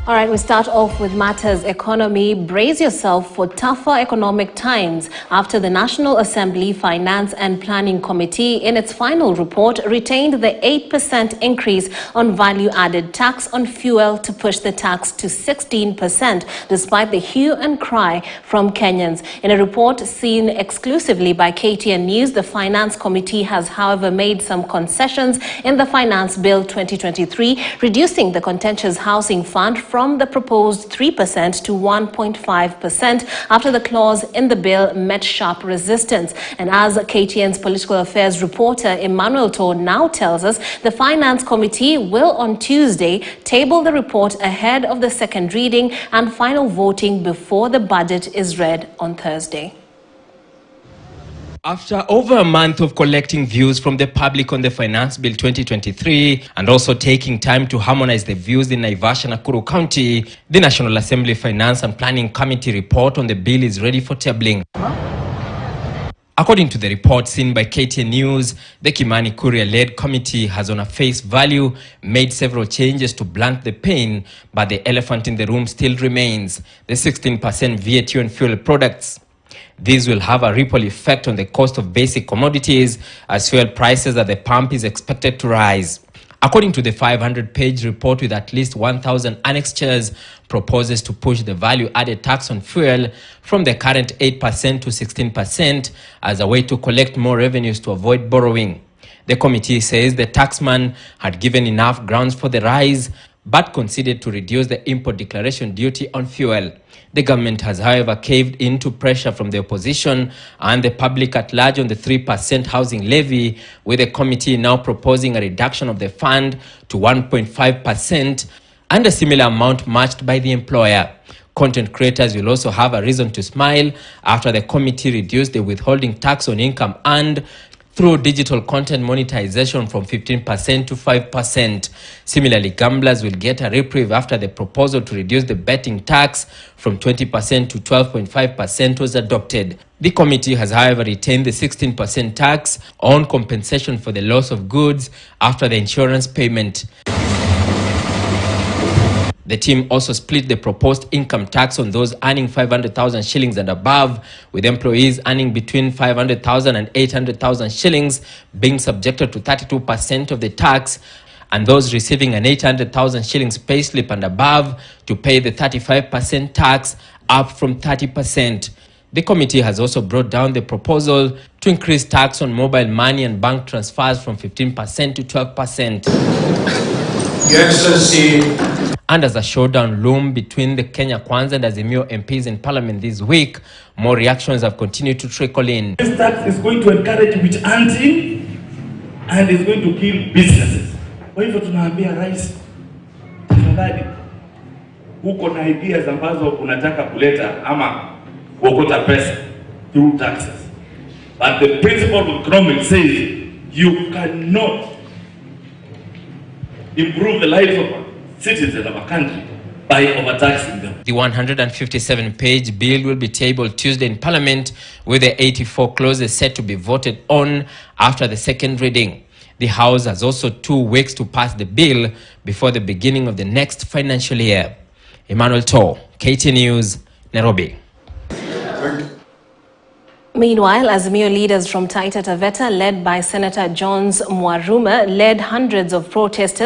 All right, we start off with matters economy. Brace yourself for tougher economic times after the National Assembly Finance and Planning Committee, in its final report, retained the 8% increase on value-added tax on fuel to push the tax to 16%, despite the hue and cry from Kenyans. In a report seen exclusively by KTN News, the Finance Committee has, however, made some concessions in the Finance Bill 2023, reducing the contentious housing fund from the proposed 3% to 1.5% after the clause in the bill met sharp resistance. And as KTN's political affairs reporter Emmanuel Tor now tells us, the Finance Committee will on Tuesday table the report ahead of the second reading and final voting before the budget is read on Thursday. After over a month of collecting views from the public on the Finance Bill 2023 and also taking time to harmonize the views in Naivasha and Nakuru County, the National Assembly Finance and Planning Committee report on the bill is ready for tabling. According to the report seen by KTN News, the Kimani Kuria-led committee has on a face value made several changes to blunt the pain, but the elephant in the room still remains, the 16% VAT on fuel products. These will have a ripple effect on the cost of basic commodities as fuel prices at the pump is expected to rise. According to the 500-page report with at least 1,000 annexures, proposes to push the value-added tax on fuel from the current 8% to 16% as a way to collect more revenues to avoid borrowing. The committee says the taxman had given enough grounds for the rise, but conceded to reduce the import declaration duty on fuel. The government has, however, caved into pressure from the opposition and the public at large on the 3% housing levy, with the committee now proposing a reduction of the fund to 1.5% and a similar amount matched by the employer. Content creators will also have a reason to smile after the committee reduced the withholding tax on income earned through digital content monetization from 15% to 5%. Similarly, gamblers will get a reprieve after the proposal to reduce the betting tax from 20% to 12.5% was adopted. The committee has, however, retained the 16% tax on compensation for the loss of goods after the insurance payment. The team also split the proposed income tax on those earning 500,000 shillings and above, with employees earning between 500,000 and 800,000 shillings being subjected to 32% of the tax, and those receiving an 800,000 shillings payslip and above to pay the 35% tax, up from 30%. The committee has also brought down the proposal to increase tax on mobile money and bank transfers from 15% to 12%. Your Excellency. And as a showdown loomed between the Kenya Kwanza and Azimio MPs in Parliament this week, more reactions have continued to trickle in. This tax is going to encourage witch hunting and is going to kill businesses. Kwa hivyo tunaambia rais, tafadhali, uko na ideas ambazo unataka kuleta ama kuokota pesa through taxes. But the principle of economics says you cannot improve the lives of citizens of a country by overtaxing them. The 157-page bill will be tabled Tuesday in Parliament, with the 84 clauses set to be voted on after the second reading. The House has also 2 weeks to pass the bill before the beginning of the next financial year. Emmanuel Tor, KTN News, Nairobi. Meanwhile, Azimio leaders from Taita Taveta, led by Senator Jones Mwaruma, led hundreds of protesters